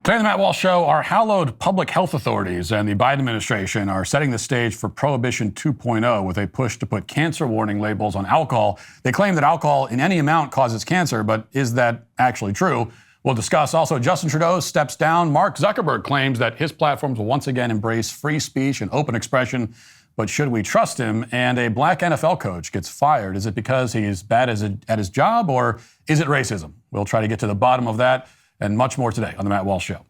Today on the Matt Walsh Show, our hallowed public health authorities and the Biden administration are setting the stage for Prohibition 2.0 with a push to put cancer warning labels on alcohol. They claim that alcohol in any amount causes cancer, but is that actually true? We'll discuss. Also, Justin Trudeau steps down. Mark Zuckerberg claims that his platforms will once again embrace free speech and open expression. But should we trust him? And a black NFL coach gets fired. Is it because he's bad at his job, or is it racism? We'll try to get to the bottom of that and much more today on the Matt Walsh Show.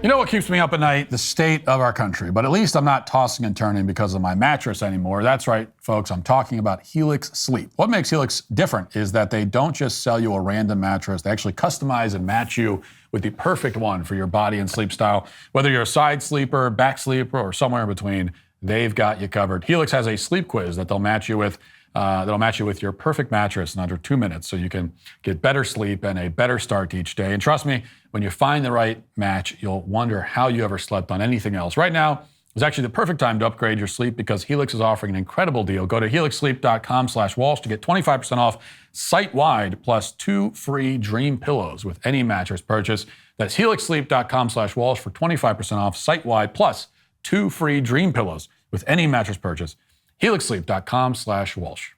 You know what keeps me up at night? The state of our country. But at least I'm not tossing and turning because of my mattress anymore. That's right, folks. I'm talking about Helix Sleep. What makes Helix different is that they don't just sell you a random mattress. They actually customize and match you with the perfect one for your body and sleep style. Whether you're a side sleeper, back sleeper, or somewhere in between, they've got you covered. Helix has a sleep quiz that they'll match you with. That'll match you with your perfect mattress in under 2 minutes so you can get better sleep and a better start to each day. And trust me, when you find the right match, you'll wonder how you ever slept on anything else. Right now is actually the perfect time to upgrade your sleep because Helix is offering an incredible deal. Go to helixsleep.com/Walsh to get 25% off site-wide plus 2 free dream pillows with any mattress purchase. That's helixsleep.com/Walsh for 25% off site-wide plus 2 free dream pillows with any mattress purchase. helixsleep.com/Walsh.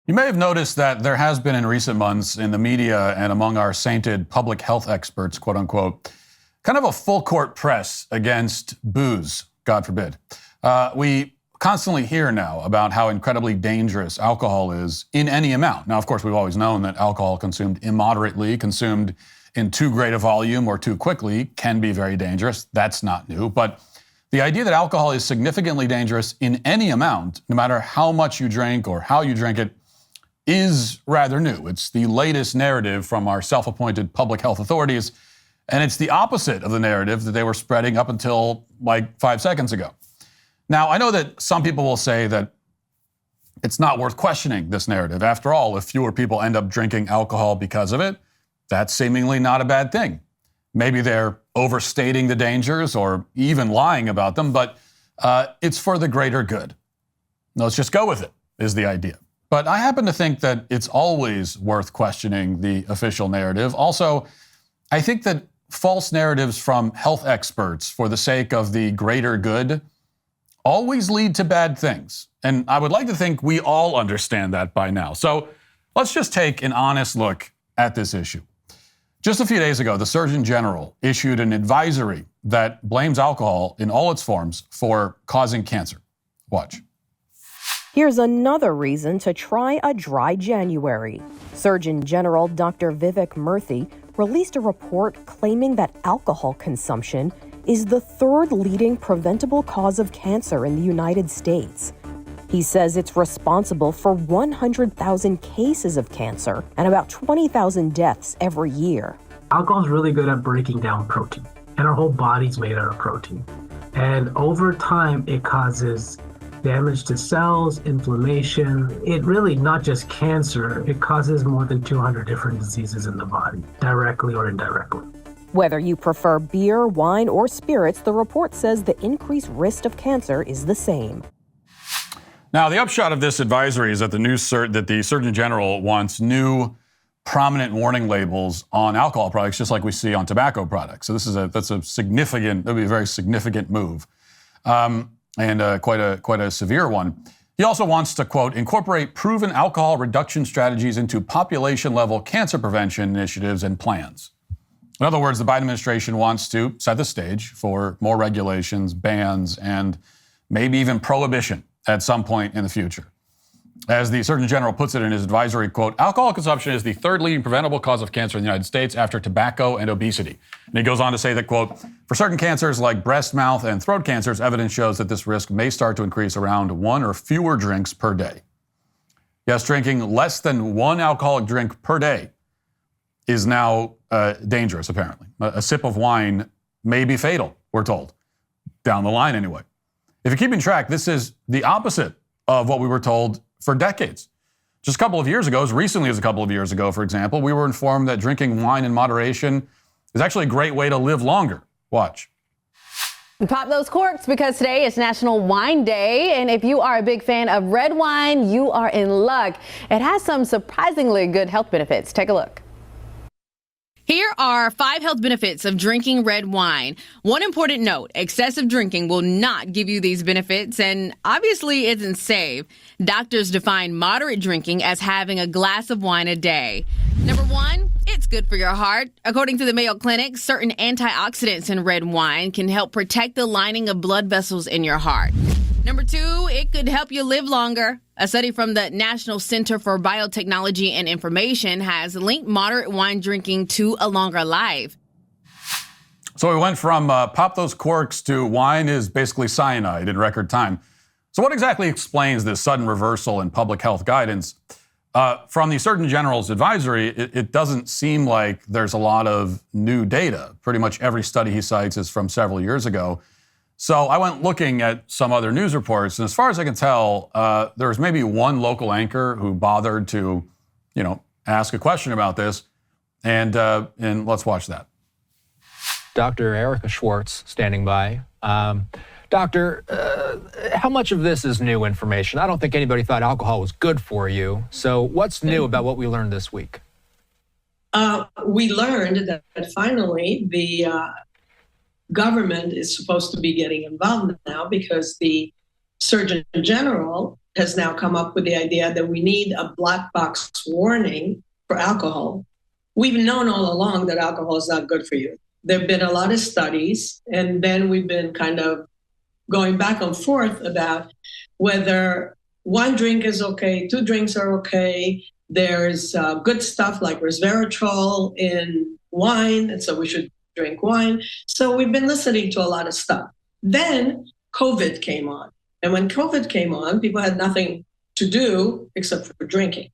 You may have noticed that there has been in recent months in the media and among our sainted public health experts, quote unquote, kind of a full court press against booze, God forbid. We constantly hear now about how incredibly dangerous alcohol is in any amount. Now, of course, we've always known that alcohol consumed immoderately, consumed in too great a volume or too quickly can be very dangerous. That's not new. But the idea that alcohol is significantly dangerous in any amount, no matter how much you drink or how you drink it, is rather new. It's the latest narrative from our self-appointed public health authorities, and it's the opposite of the narrative that they were spreading up until like 5 seconds ago. Now, I know that some people will say that it's not worth questioning this narrative. After all, if fewer people end up drinking alcohol because of it, that's seemingly not a bad thing. Maybe they're overstating the dangers or even lying about them, but it's for the greater good. Let's just go with it, is the idea. But I happen to think that it's always worth questioning the official narrative. Also, I think that false narratives from health experts for the sake of the greater good always lead to bad things. And I would like to think we all understand that by now. So let's just take an honest look at this issue. Just a few days ago, the Surgeon General issued an advisory that blames alcohol in all its forms for causing cancer. Watch. Here's another reason to try a dry January. Surgeon General Dr. Vivek Murthy released a report claiming that alcohol consumption is the third leading preventable cause of cancer in the United States. He says it's responsible for 100,000 cases of cancer and about 20,000 deaths every year. Alcohol is really good at breaking down protein, and our whole body's made out of protein. And over time, it causes damage to cells, inflammation. It really, not just cancer, it causes more than 200 different diseases in the body, directly or indirectly. Whether you prefer beer, wine, or spirits, the report says the increased risk of cancer is the same. Now, the upshot of this advisory is that the Surgeon General wants new prominent warning labels on alcohol products, just like we see on tobacco products. So that's a significant, that would be a very significant move. And quite a severe one. He also wants to, quote, incorporate proven alcohol reduction strategies into population-level cancer prevention initiatives and plans. In other words, the Biden administration wants to set the stage for more regulations, bans, and maybe even prohibition at some point in the future. As the Surgeon General puts it in his advisory, quote, alcohol consumption is the third leading preventable cause of cancer in the United States after tobacco and obesity. And he goes on to say that, quote, for certain cancers like breast, mouth, and throat cancers, evidence shows that this risk may start to increase around 1 or fewer drinks per day. Yes, drinking less than 1 alcoholic drink per day is now dangerous, apparently. A sip of wine may be fatal, we're told, down the line anyway. If you're keeping track, this is the opposite of what we were told for decades. Just a couple of years ago, as recently as a couple of years ago, for example, we were informed that drinking wine in moderation is actually a great way to live longer. Watch. Pop those corks because today is National Wine Day, and if you are a big fan of red wine, you are in luck. It has some surprisingly good health benefits. Take a look. Here are 5 health benefits of drinking red wine. One important note, excessive drinking will not give you these benefits and obviously isn't safe. Doctors define moderate drinking as having a glass of wine a day. Number 1, it's good for your heart. According to the Mayo Clinic, certain antioxidants in red wine can help protect the lining of blood vessels in your heart. Number 2, it could help you live longer. A study from the National Center for Biotechnology and Information has linked moderate wine drinking to a longer life. So we went from pop those corks to wine is basically cyanide in record time. So what exactly explains this sudden reversal in public health guidance? From the Surgeon General's advisory, it doesn't seem like there's a lot of new data. Pretty much every study he cites is from several years ago. So I went looking at some other news reports, and as far as I can tell, there was maybe one local anchor who bothered to, ask a question about this, and let's watch that. Dr. Erica Schwartz standing by. Doctor, how much of this is new information? I don't think anybody thought alcohol was good for you. So what's new about what we learned this week? We learned that finally the government is supposed to be getting involved now because the Surgeon General has now come up with the idea that we need a black box warning for alcohol. We've known all along that alcohol is not good for you. There have been a lot of studies, and then we've been kind of going back and forth about whether one drink is okay, 2 drinks are okay. There's good stuff like resveratrol in wine, and so we should drink wine. So we've been listening to a lot of stuff. Then COVID came on. And when COVID came on, people had nothing to do except for drinking.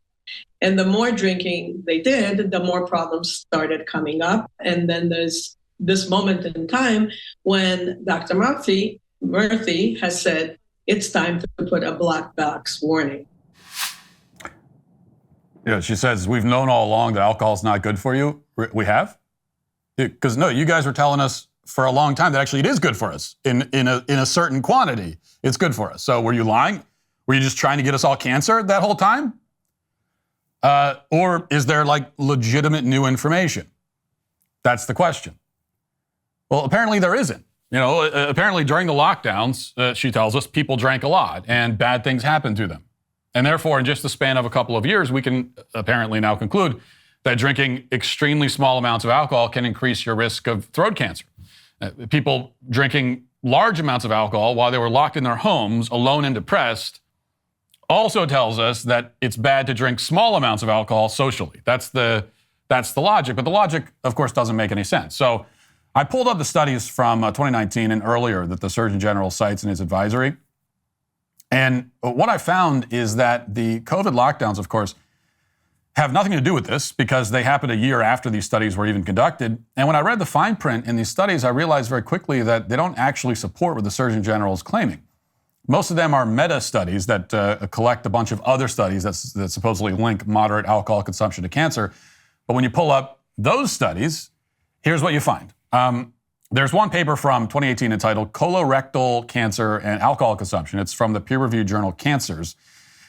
And the more drinking they did, the more problems started coming up. And then there's this moment in time when Dr. Murthy has said, it's time to put a black box warning. Yeah, she says, we've known all along that alcohol is not good for you. We have? Because no, you guys were telling us for a long time that actually it is good for us in a certain quantity. It's good for us. So were you lying? Were you just trying to get us all cancer that whole time? Or is there like legitimate new information? That's the question. Well, apparently there isn't. Apparently during the lockdowns, she tells us people drank a lot and bad things happened to them. And therefore, in just the span of a couple of years, we can apparently now conclude that drinking extremely small amounts of alcohol can increase your risk of throat cancer. People drinking large amounts of alcohol while they were locked in their homes, alone and depressed, also tells us that it's bad to drink small amounts of alcohol socially. That's the logic, but the logic, of course, doesn't make any sense. So I pulled up the studies from 2019 and earlier that the Surgeon General cites in his advisory. And what I found is that the COVID lockdowns, of course, have nothing to do with this because they happened a year after these studies were even conducted. And when I read the fine print in these studies, I realized very quickly that they don't actually support what the Surgeon General is claiming. Most of them are meta studies that collect a bunch of other studies that supposedly link moderate alcohol consumption to cancer. But when you pull up those studies, here's what you find. There's one paper from 2018 entitled Colorectal Cancer and Alcohol Consumption. It's from the peer-reviewed journal Cancers.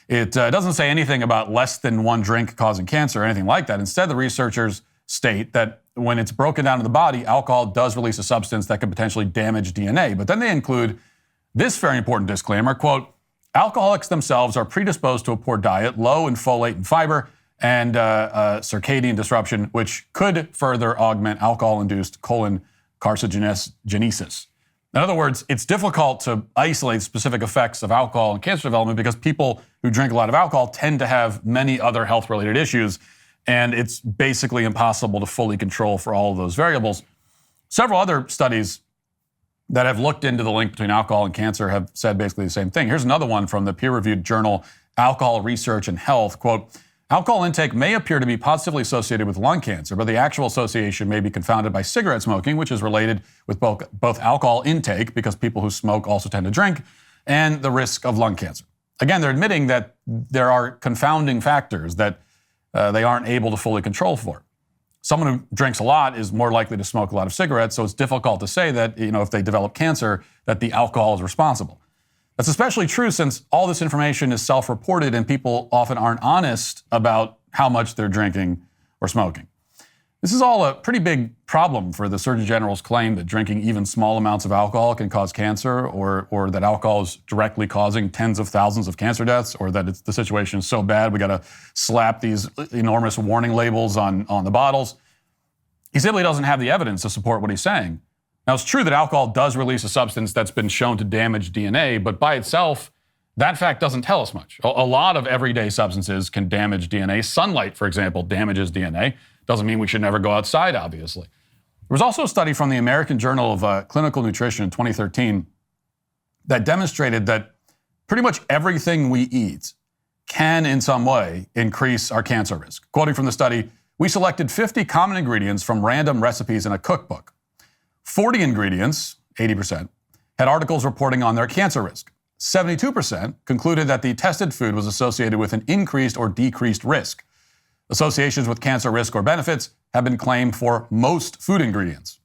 It doesn't say anything about less than 1 drink causing cancer or anything like that. Instead, the researchers state that when it's broken down in the body, alcohol does release a substance that could potentially damage DNA. But then they include this very important disclaimer, quote, alcoholics themselves are predisposed to a poor diet, low in folate and fiber, and circadian disruption, which could further augment alcohol-induced colon carcinogenesis. In other words, it's difficult to isolate specific effects of alcohol and cancer development because people who drink a lot of alcohol tend to have many other health-related issues, and it's basically impossible to fully control for all of those variables. Several other studies that have looked into the link between alcohol and cancer have said basically the same thing. Here's another one from the peer-reviewed journal Alcohol Research and Health, quote, alcohol intake may appear to be positively associated with lung cancer, but the actual association may be confounded by cigarette smoking, which is related with both alcohol intake, because people who smoke also tend to drink, and the risk of lung cancer. Again, they're admitting that there are confounding factors that they aren't able to fully control for. Someone who drinks a lot is more likely to smoke a lot of cigarettes, so it's difficult to say that, if they develop cancer, that the alcohol is responsible. That's especially true since all this information is self-reported and people often aren't honest about how much they're drinking or smoking. This is all a pretty big problem for the Surgeon General's claim that drinking even small amounts of alcohol can cause cancer, or that alcohol is directly causing tens of thousands of cancer deaths, or that the situation is so bad we got to slap these enormous warning labels on the bottles. He simply doesn't have the evidence to support what he's saying. Now, it's true that alcohol does release a substance that's been shown to damage DNA, but by itself, that fact doesn't tell us much. A lot of everyday substances can damage DNA. Sunlight, for example, damages DNA. Doesn't mean we should never go outside, obviously. There was also a study from the American Journal of Clinical Nutrition in 2013 that demonstrated that pretty much everything we eat can in some way increase our cancer risk. Quoting from the study, we selected 50 common ingredients from random recipes in a cookbook. 40 ingredients, 80%, had articles reporting on their cancer risk. 72% concluded that the tested food was associated with an increased or decreased risk. Associations with cancer risk or benefits have been claimed for most food ingredients.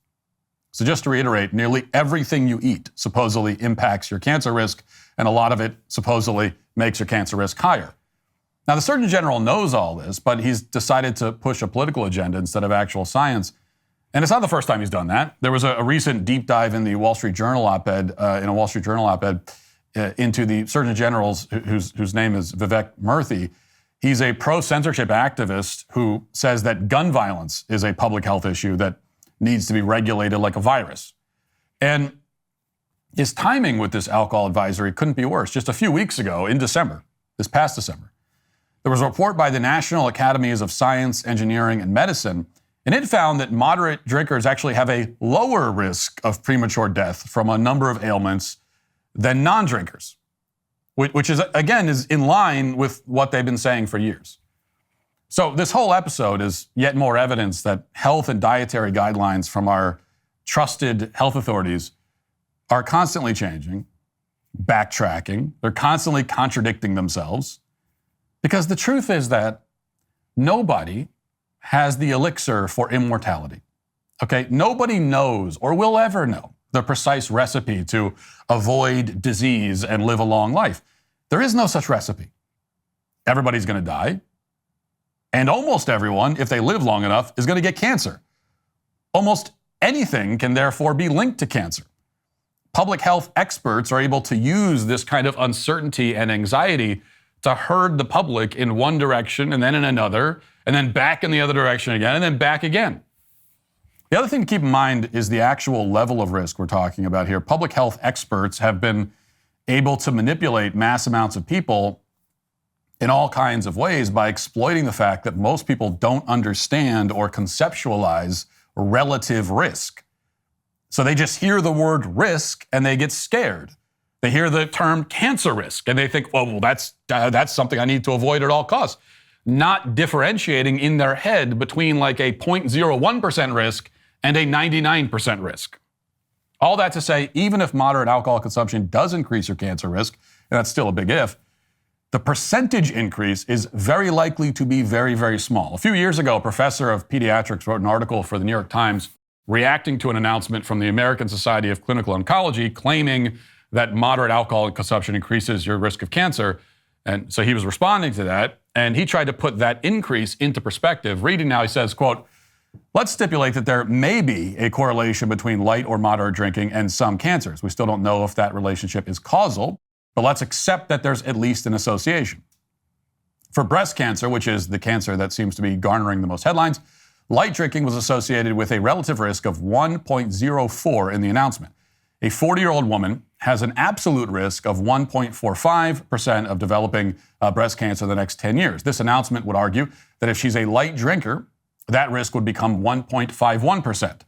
So just to reiterate, nearly everything you eat supposedly impacts your cancer risk, and a lot of it supposedly makes your cancer risk higher. Now, the Surgeon General knows all this, but he's decided to push a political agenda instead of actual science. And it's not the first time he's done that. There was a recent deep dive in the Wall Street Journal op-ed, into the Surgeon General's, whose name is Vivek Murthy. He's a pro-censorship activist who says that gun violence is a public health issue that needs to be regulated like a virus. And his timing with this alcohol advisory couldn't be worse. Just a few weeks ago, in December, this past December, there was a report by the National Academies of Science, Engineering, and Medicine, and it found that moderate drinkers actually have a lower risk of premature death from a number of ailments than non-drinkers, which is, again, is in line with what they've been saying for years. So this whole episode is yet more evidence that health and dietary guidelines from our trusted health authorities are constantly changing, backtracking. They're constantly contradicting themselves, because the truth is that nobody has the elixir for immortality. Okay? Nobody knows or will ever know the precise recipe to avoid disease and live a long life. There is no such recipe. Everybody's going to die. And almost everyone, if they live long enough, is going to get cancer. Almost anything can therefore be linked to cancer. Public health experts are able to use this kind of uncertainty and anxiety to herd the public in one direction and then in another, and then back in the other direction again, and then back again. The other thing to keep in mind is the actual level of risk we're talking about here. Public health experts have been able to manipulate mass amounts of people in all kinds of ways by exploiting the fact that most people don't understand or conceptualize relative risk. So they just hear the word risk and they get scared. They hear the term cancer risk and they think, well, that's something I need to avoid at all costs. Not differentiating in their head between like a 0.01% risk and a 99% risk. All that to say, even if moderate alcohol consumption does increase your cancer risk, and that's still a big if, the percentage increase is very likely to be very, very small. A few years ago, a professor of pediatrics wrote an article for the New York Times reacting to an announcement from the American Society of Clinical Oncology claiming that moderate alcohol consumption increases your risk of cancer. And so he was responding to that, and he tried to put that increase into perspective. Reading now, he says, quote, "Let's stipulate that there may be a correlation between light or moderate drinking and some cancers. We still don't know if that relationship is causal, but let's accept that there's at least an association. For breast cancer, which is the cancer that seems to be garnering the most headlines, light drinking was associated with a relative risk of 1.04 in the announcement. A 40-year-old woman has an absolute risk of 1.45% of developing breast cancer in the next 10 years. This announcement would argue that if she's a light drinker, that risk would become 1.51%.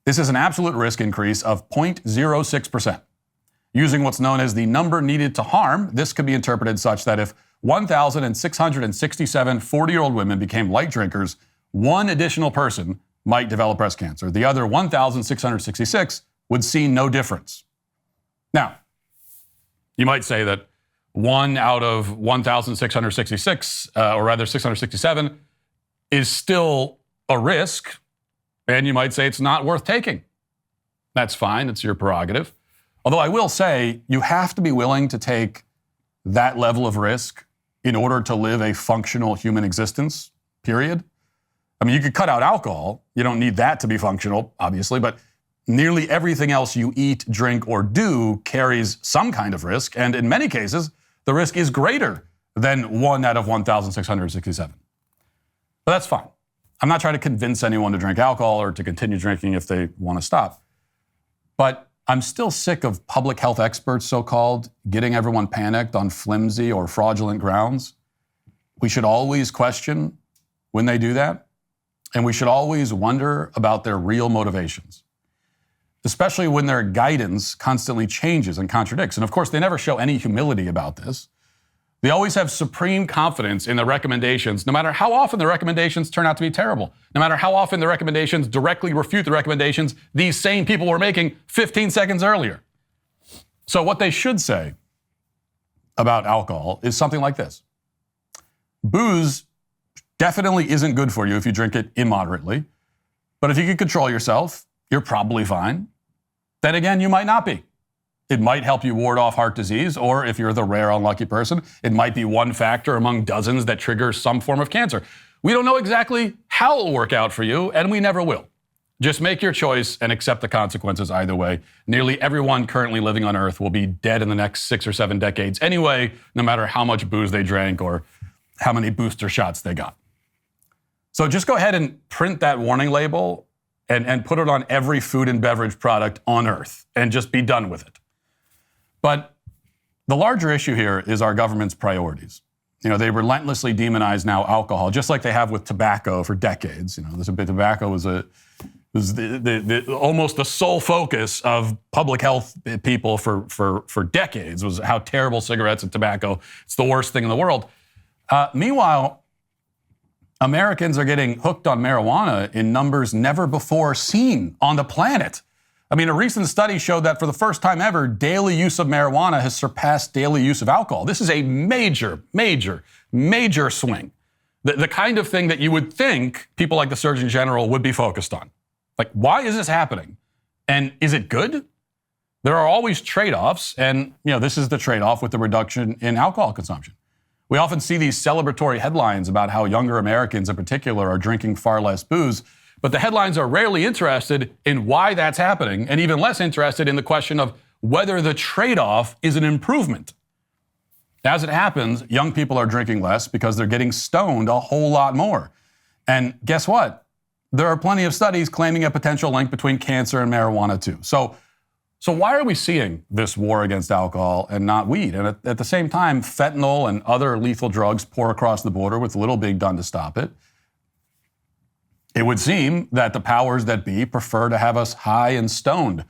This is an absolute risk increase of 0.06%. Using what's known as the number needed to harm, this could be interpreted such that if 1,667 40-year-old women became light drinkers, one additional person might develop breast cancer. The other 1,666 would see no difference. Now, You might say that 1 out of 1,666, or rather 667, is still a risk, and you might say it's not worth taking. That's fine. It's your prerogative. Although I will say you have to be willing to take that level of risk in order to live a functional human existence, period. I mean, you could cut out alcohol. You don't need that to be functional, obviously, but nearly everything else you eat, drink, or do carries some kind of risk, and in many cases, the risk is greater than 1 out of 1,667. But that's fine. I'm not trying to convince anyone to drink alcohol or to continue drinking if they want to stop. But I'm still sick of public health experts, so-called, getting everyone panicked on flimsy or fraudulent grounds. We should always question when they do that, and we should always wonder about their real motivations, especially when their guidance constantly changes and contradicts. And of course, they never show any humility about this. They always have supreme confidence in the recommendations, no matter how often the recommendations turn out to be terrible, no matter how often the recommendations directly refute the recommendations these same people were making 15 seconds earlier. So what they should say about alcohol is something like this. Booze definitely isn't good for you if you drink it immoderately, but if you can control yourself, you're probably fine. Then again, you might not be. It might help you ward off heart disease, or if you're the rare unlucky person, it might be one factor among dozens that triggers some form of cancer. We don't know exactly how it will work out for you, and we never will. Just make your choice and accept the consequences either way. Nearly everyone currently living on Earth will be dead in the next 6 or 7 decades anyway, no matter how much booze they drank or how many booster shots they got. So just go ahead and print that warning label and put it on every food and beverage product on Earth and just be done with it. But the larger issue here is our government's priorities. You know, they relentlessly demonize now alcohol, just like they have with tobacco for decades. You know, tobacco was almost the sole focus of public health people for decades, was how terrible cigarettes and tobacco, it's the worst thing in the world. Meanwhile, Americans are getting hooked on marijuana in numbers never before seen on the planet. I mean, a recent study showed that for the first time ever, daily use of marijuana has surpassed daily use of alcohol. This is a major, major, major swing. The kind of thing that you would think people like the Surgeon General would be focused on. Like, why is this happening? And is it good? There are always trade-offs, and this is the trade-off with the reduction in alcohol consumption. We often see these celebratory headlines about how younger Americans in particular are drinking far less booze, but the headlines are rarely interested in why that's happening, and even less interested in the question of whether the trade-off is an improvement. As it happens, young people are drinking less because they're getting stoned a whole lot more. And guess what? There are plenty of studies claiming a potential link between cancer and marijuana too. So why are we seeing this war against alcohol and not weed? And at the same time, fentanyl and other lethal drugs pour across the border with little being done to stop it. It would seem that the powers that be prefer to have us high and stoned.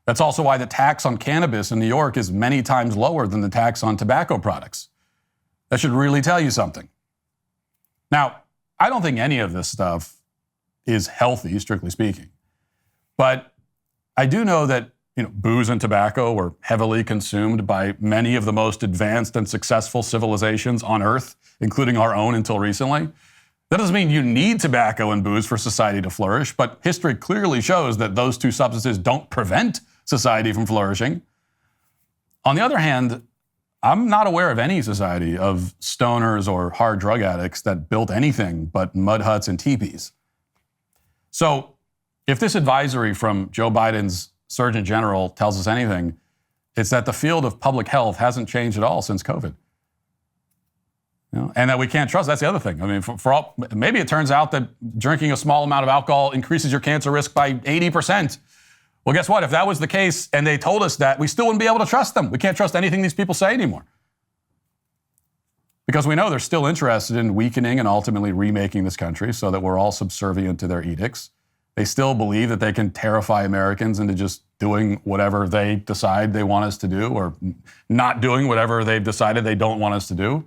That's also why the tax on cannabis in New York is many times lower than the tax on tobacco products. That should really tell you something. Now, I don't think any of this stuff is healthy, strictly speaking. But I do know that booze and tobacco were heavily consumed by many of the most advanced and successful civilizations on Earth, including our own until recently. That doesn't mean you need tobacco and booze for society to flourish, but history clearly shows that those two substances don't prevent society from flourishing. On the other hand, I'm not aware of any society of stoners or hard drug addicts that built anything but mud huts and teepees. So if this advisory from Joe Biden's Surgeon General tells us anything, it's that the field of public health hasn't changed at all since COVID. And that we can't trust. That's the other thing. I mean, maybe it turns out that drinking a small amount of alcohol increases your cancer risk by 80%. Well, guess what? If that was the case and they told us that, we still wouldn't be able to trust them. We can't trust anything these people say anymore. Because we know they're still interested in weakening and ultimately remaking this country so that we're all subservient to their edicts. They still believe that they can terrify Americans into just doing whatever they decide they want us to do, or not doing whatever they've decided they don't want us to do.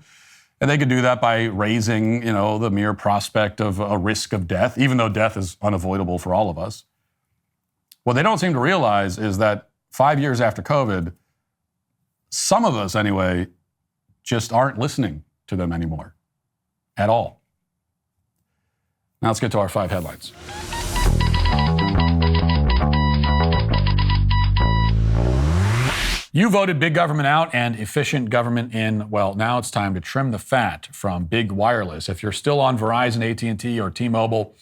And they could do that by raising, the mere prospect of a risk of death, even though death is unavoidable for all of us. What they don't seem to realize is that 5 years after COVID, some of us anyway, just aren't listening to them anymore at all. Now let's get to our 5 headlines. You voted big government out and efficient government in. Well, now it's time to trim the fat from big wireless. If you're still on Verizon, AT&T, or T-Mobile,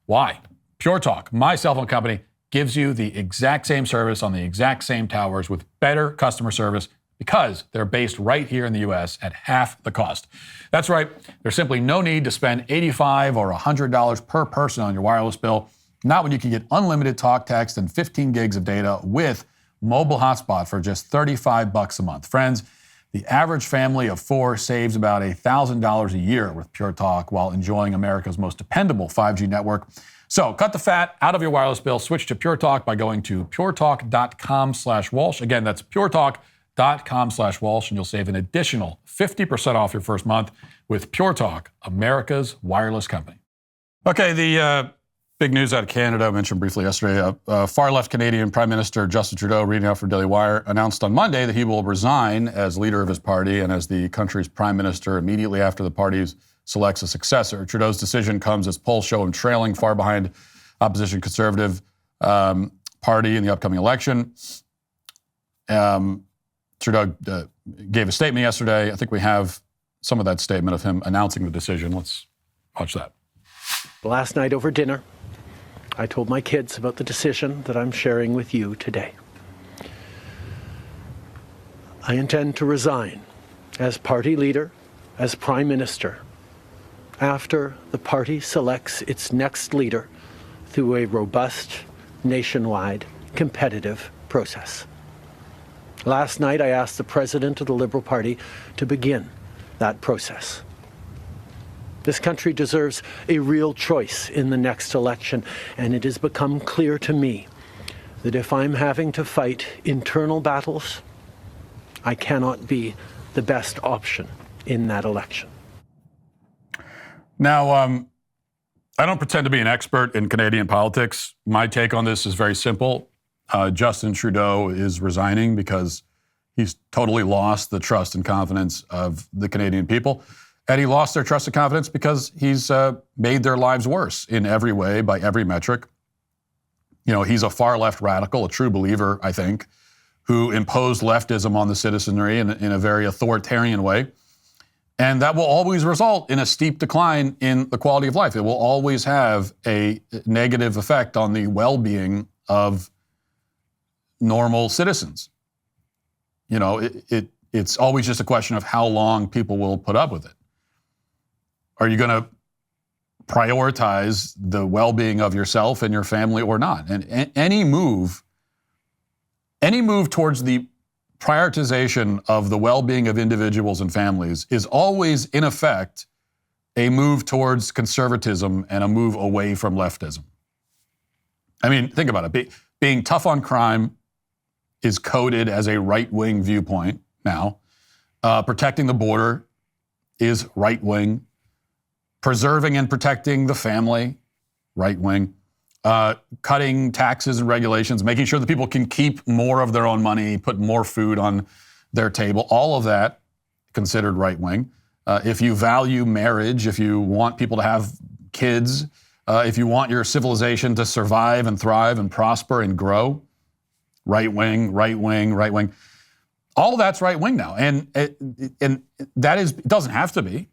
why? Pure Talk, my cell phone company, gives you the exact same service on the exact same towers with better customer service because they're based right here in the U.S. at half the cost. That's right. There's simply no need to spend $85 or $100 per person on your wireless bill, not when you can get unlimited talk, text, and 15 gigs of data with mobile hotspot for just $35 a month. Friends, the average family of 4 saves about $1,000 a year with Pure Talk while enjoying America's most dependable 5G network. So cut the fat out of your wireless bill. Switch to Pure Talk by going to puretalk.com/Walsh. Again, that's puretalk.com/Walsh, and you'll save an additional 50% off your first month with Pure Talk, America's wireless company. Okay, the big news out of Canada, I mentioned briefly yesterday. Far-left Canadian Prime Minister Justin Trudeau, reading out from DailyWire, announced on Monday that he will resign as leader of his party and as the country's prime minister immediately after the party selects a successor. Trudeau's decision comes as polls show him trailing far behind opposition Conservative Party in the upcoming election. Trudeau gave a statement yesterday. I think we have some of that statement of him announcing the decision. Let's watch that. Last night over dinner, I told my kids about the decision that I'm sharing with you today. I intend to resign as party leader, as prime minister, after the party selects its next leader through a robust, nationwide, competitive process. Last night, I asked the president of the Liberal Party to begin that process. This country deserves a real choice in the next election, and it has become clear to me that if I'm having to fight internal battles, I cannot be the best option in that election. Now, I don't pretend to be an expert in Canadian politics. My take on this is very simple. Justin Trudeau is resigning because he's totally lost the trust and confidence of the Canadian people. And he lost their trust and confidence because he's made their lives worse in every way, by every metric. You know, he's a far-left radical, a true believer, I think, who imposed leftism on the citizenry in a very authoritarian way. And that will always result in a steep decline in the quality of life. It will always have a negative effect on the well-being of normal citizens. You know, it's always just a question of how long people will put up with it. Are you going to prioritize the well-being of yourself and your family or not? And any move towards the prioritization of the well-being of individuals and families is always, in effect, a move towards conservatism and a move away from leftism. I mean, think about it. Being tough on crime is coded as a right-wing viewpoint now. Protecting the border is right-wing. Preserving and protecting the family, right-wing. Cutting taxes and regulations, making sure that people can keep more of their own money, put more food on their table, all of that considered right-wing. If you value marriage, if you want people to have kids, if you want your civilization to survive and thrive and prosper and grow, right-wing, right-wing, right-wing. All of that's right-wing now. And that is, it doesn't have to be.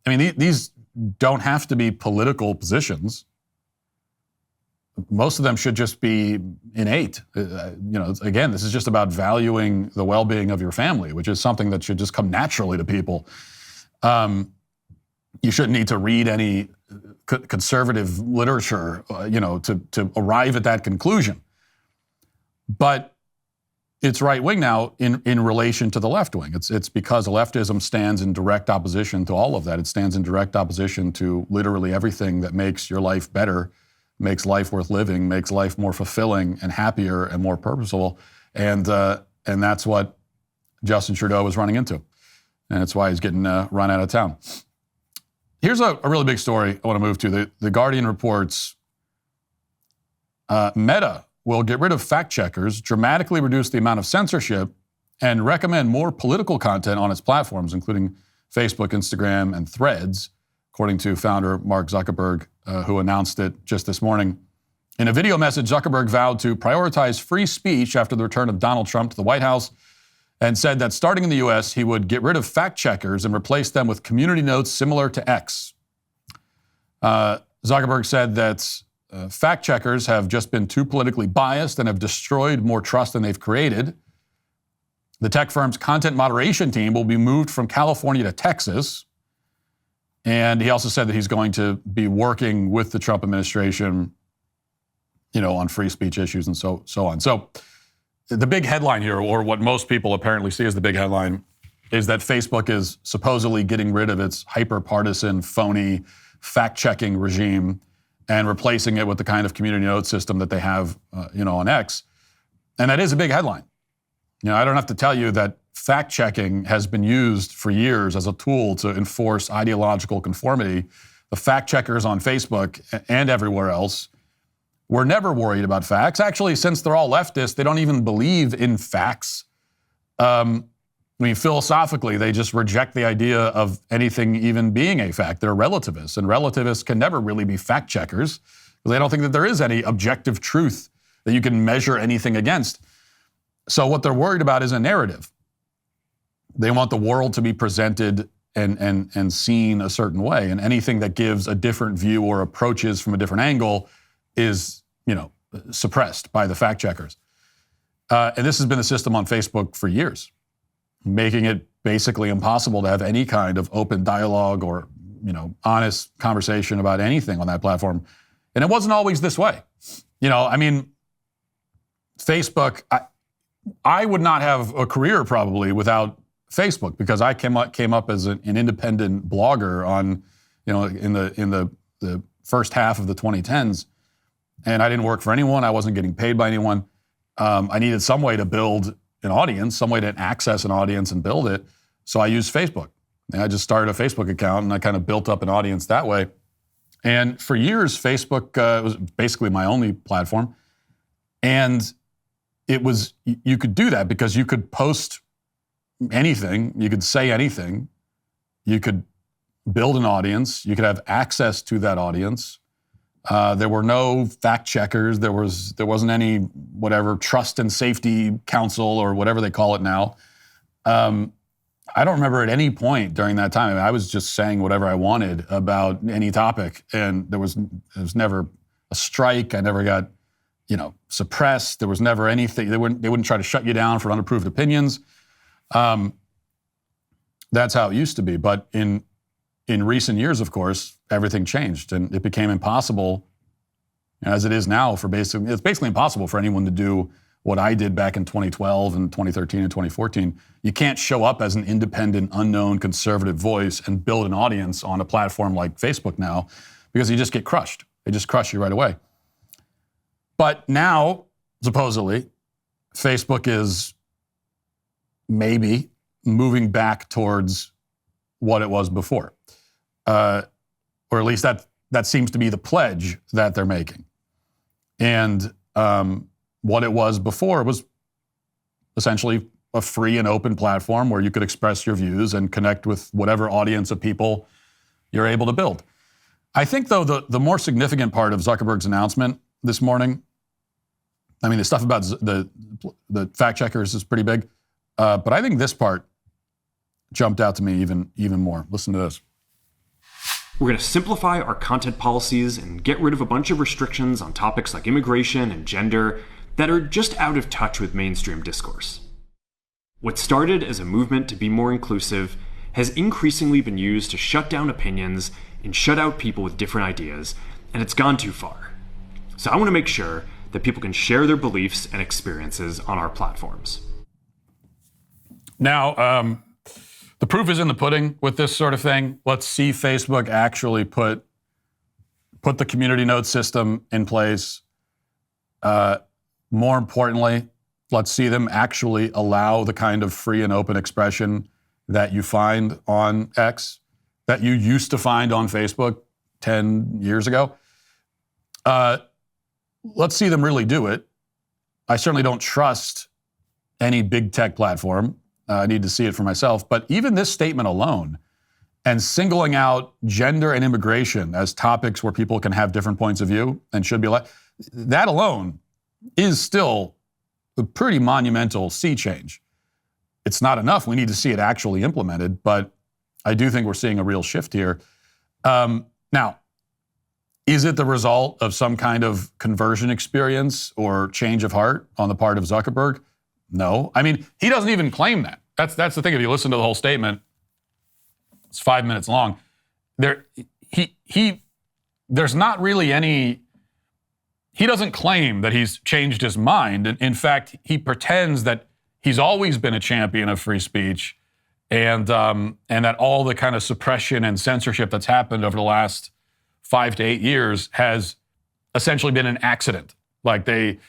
I mean, these don't have to be political positions. Most of them should just be innate. Again, this is just about valuing the well-being of your family, which is something that should just come naturally to people. You shouldn't need to read any conservative literature, to arrive at that conclusion. But it's right-wing now in relation to the left-wing. It's because leftism stands in direct opposition to all of that. It stands in direct opposition to literally everything that makes your life better, makes life worth living, makes life more fulfilling and happier and more purposeful. And that's what Justin Trudeau is running into. And that's why he's getting run out of town. Here's a really big story I want to move to. The Guardian reports Meta will get rid of fact checkers, dramatically reduce the amount of censorship, and recommend more political content on its platforms, including Facebook, Instagram, and Threads, according to founder Mark Zuckerberg, who announced it just this morning. In a video message, Zuckerberg vowed to prioritize free speech after the return of Donald Trump to the White House and said that starting in the U.S., he would get rid of fact checkers and replace them with community notes similar to X. Zuckerberg said that fact checkers have just been too politically biased and have destroyed more trust than they've created. The tech firm's content moderation team will be moved from California to Texas. And he also said that he's going to be working with the Trump administration, on free speech issues and so on. So the big headline here, or what most people apparently see as the big headline, is that Facebook is supposedly getting rid of its hyper-partisan, phony fact-checking regime and replacing it with the kind of community note system that they have, on X. And that is a big headline. I don't have to tell you that fact-checking has been used for years as a tool to enforce ideological conformity. The fact-checkers on Facebook and everywhere else were never worried about facts. Actually, since they're all leftists, they don't even believe in facts. Philosophically, they just reject the idea of anything even being a fact. They're relativists, and relativists can never really be fact-checkers because they don't think that there is any objective truth that you can measure anything against. So what they're worried about is a narrative. They want the world to be presented and seen a certain way, and anything that gives a different view or approaches from a different angle is, suppressed by the fact checkers. And this has been the system on Facebook for years, making it basically impossible to have any kind of open dialogue or, honest conversation about anything on that platform. And it wasn't always this way. Facebook, I would not have a career probably without Facebook, because I came up as an independent blogger on, in the first half of the 2010s. And I didn't work for anyone. I wasn't getting paid by anyone. I needed some way to build an audience, some way to access an audience and build it. So I used Facebook. And I just started a Facebook account and I kind of built up an audience that way. And for years, Facebook was basically my only platform. And you could do that because you could post anything, you could say anything, you could build an audience, you could have access to that audience. There were no fact checkers. There wasn't any whatever trust and safety council or whatever they call it now. I don't remember at any point during that time. I was just saying whatever I wanted about any topic, and there was never a strike. I never got suppressed. There was never anything. They wouldn't try to shut you down for unapproved opinions. That's how it used to be. But in recent years, of course, everything changed, and it became impossible, as it is now, it's basically impossible for anyone to do what I did back in 2012 and 2013 and 2014. You can't show up as an independent, unknown, conservative voice and build an audience on a platform like Facebook now, because you just get crushed. They just crush you right away. But now, supposedly, Facebook is maybe moving back towards what it was before. Or at least that seems to be the pledge that they're making. And what it was before was essentially a free and open platform where you could express your views and connect with whatever audience of people you're able to build. I think, though, the more significant part of Zuckerberg's announcement this morning, the stuff about the fact checkers is pretty big, but I think this part jumped out to me even more. Listen to this. We're going to simplify our content policies and get rid of a bunch of restrictions on topics like immigration and gender that are just out of touch with mainstream discourse. What started as a movement to be more inclusive has increasingly been used to shut down opinions and shut out people with different ideas, and it's gone too far. So I want to make sure that people can share their beliefs and experiences on our platforms. Now, the proof is in the pudding with this sort of thing. Let's see Facebook actually put the community note system in place. More importantly, let's see them actually allow the kind of free and open expression that you find on X, that you used to find on Facebook 10 years ago. Let's see them really do it. I certainly don't trust, any big tech platform. I need to see it for myself. But even this statement alone, and singling out gender and immigration as topics where people can have different points of view and should be that alone is still a pretty monumental sea change. It's not enough. We need to see it actually implemented, but I do think we're seeing a real shift here. Now, is it the result of some kind of conversion experience or change of heart on the part of Zuckerberg? No. I mean, he doesn't even claim that. That's the thing. If you listen to the whole statement, it's 5 minutes long. There's not really any. He doesn't claim that he's changed his mind. In fact, he pretends that he's always been a champion of free speech, and that all the kind of suppression and censorship that's happened over the last 5 to 8 years has essentially been an accident. Like they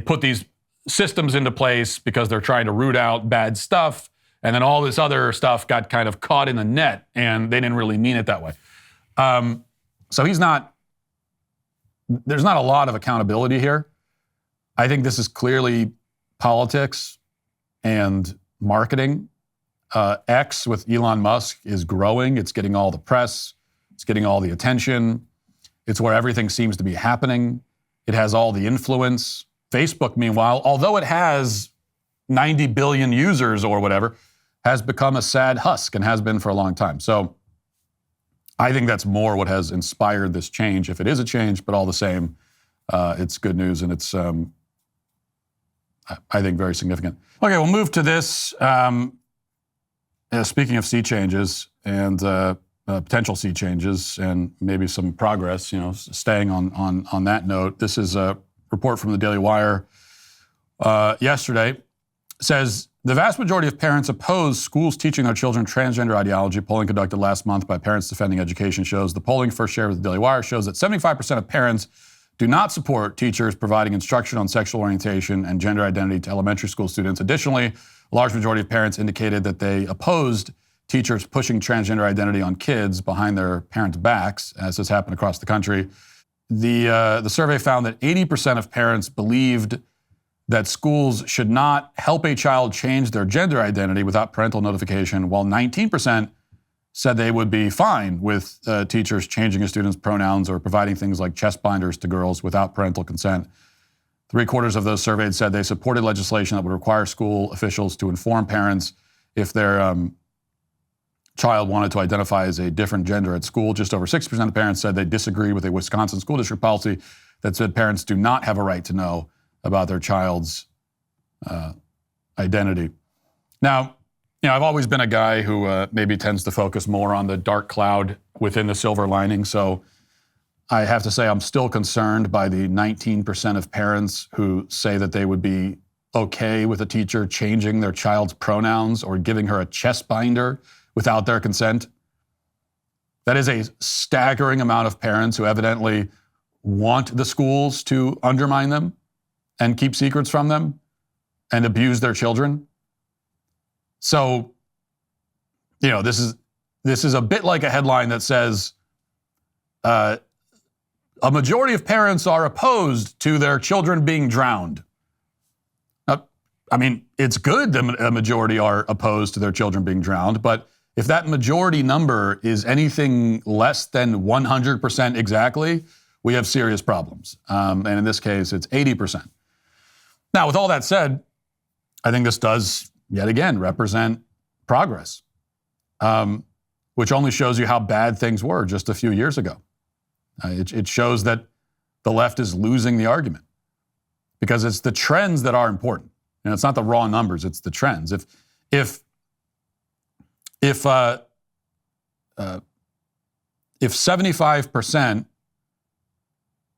put these systems into place because they're trying to root out bad stuff, and then all this other stuff got kind of caught in the net, and they didn't really mean it that way. So there's not a lot of accountability here. I think this is clearly politics and marketing. X with Elon Musk is growing. It's getting all the press. It's getting all the attention. It's where everything seems to be happening. It has all the influence. Facebook, meanwhile, although it has 90 billion users or whatever, has become a sad husk and has been for a long time. So I think that's more what has inspired this change, if it is a change, but all the same, it's good news and it's, I think, very significant. Okay, we'll move to this. Speaking of sea changes and potential sea changes and maybe some progress, staying on that note, this is a report from the DailyWire yesterday. Says the vast majority of parents oppose schools teaching their children transgender ideology. Polling conducted last month by Parents Defending Education shows the polling first shared with the DailyWire shows that 75% of parents do not support teachers providing instruction on sexual orientation and gender identity to elementary school students. Additionally, a large majority of parents indicated that they opposed teachers pushing transgender identity on kids behind their parents' backs, as has happened across the country. The survey found that 80% of parents believed that schools should not help a child change their gender identity without parental notification, while 19% said they would be fine with teachers changing a student's pronouns or providing things like chest binders to girls without parental consent. 3/4 of those surveyed said they supported legislation that would require school officials to inform parents if their child wanted to identify as a different gender at school. Just over 60% of parents said they disagreed with a Wisconsin school district policy that said parents do not have a right to know about their child's identity. Now, I've always been a guy who maybe tends to focus more on the dark cloud within the silver lining. So I have to say I'm still concerned by the 19% of parents who say that they would be okay with a teacher changing their child's pronouns or giving her a chest binder without their consent. That is a staggering amount of parents who evidently want the schools to undermine them and keep secrets from them and abuse their children. So, this is a bit like a headline that says, a majority of parents are opposed to their children being drowned. I mean, it's good that a majority are opposed to their children being drowned, but if that majority number is anything less than 100% exactly, we have serious problems. And in this case, it's 80%. Now, with all that said, I think this does, yet again, represent progress, which only shows you how bad things were just a few years ago. It shows that the left is losing the argument because it's the trends that are important. It's not the raw numbers, it's the trends. If 75%,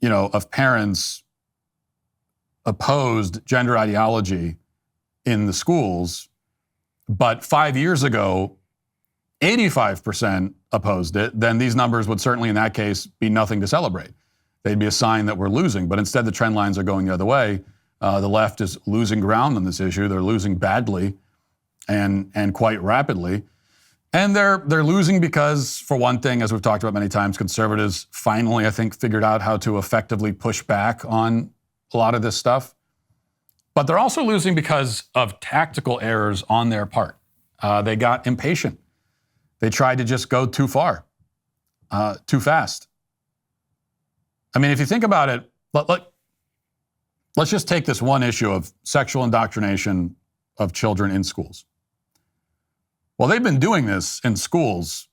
of parents opposed gender ideology in the schools, but 5 years ago, 85% opposed it, then these numbers would certainly in that case be nothing to celebrate. They'd be a sign that we're losing, but instead the trend lines are going the other way. The left is losing ground on this issue. They're losing badly and quite rapidly. And they're losing because, for one thing, as we've talked about many times, conservatives finally, I think, figured out how to effectively push back on a lot of this stuff. But they're also losing because of tactical errors on their part. They got impatient. They tried to just go too far, too fast. I mean, if you think about it, let's just take this one issue of sexual indoctrination of children in schools. Well, they've been doing this in schools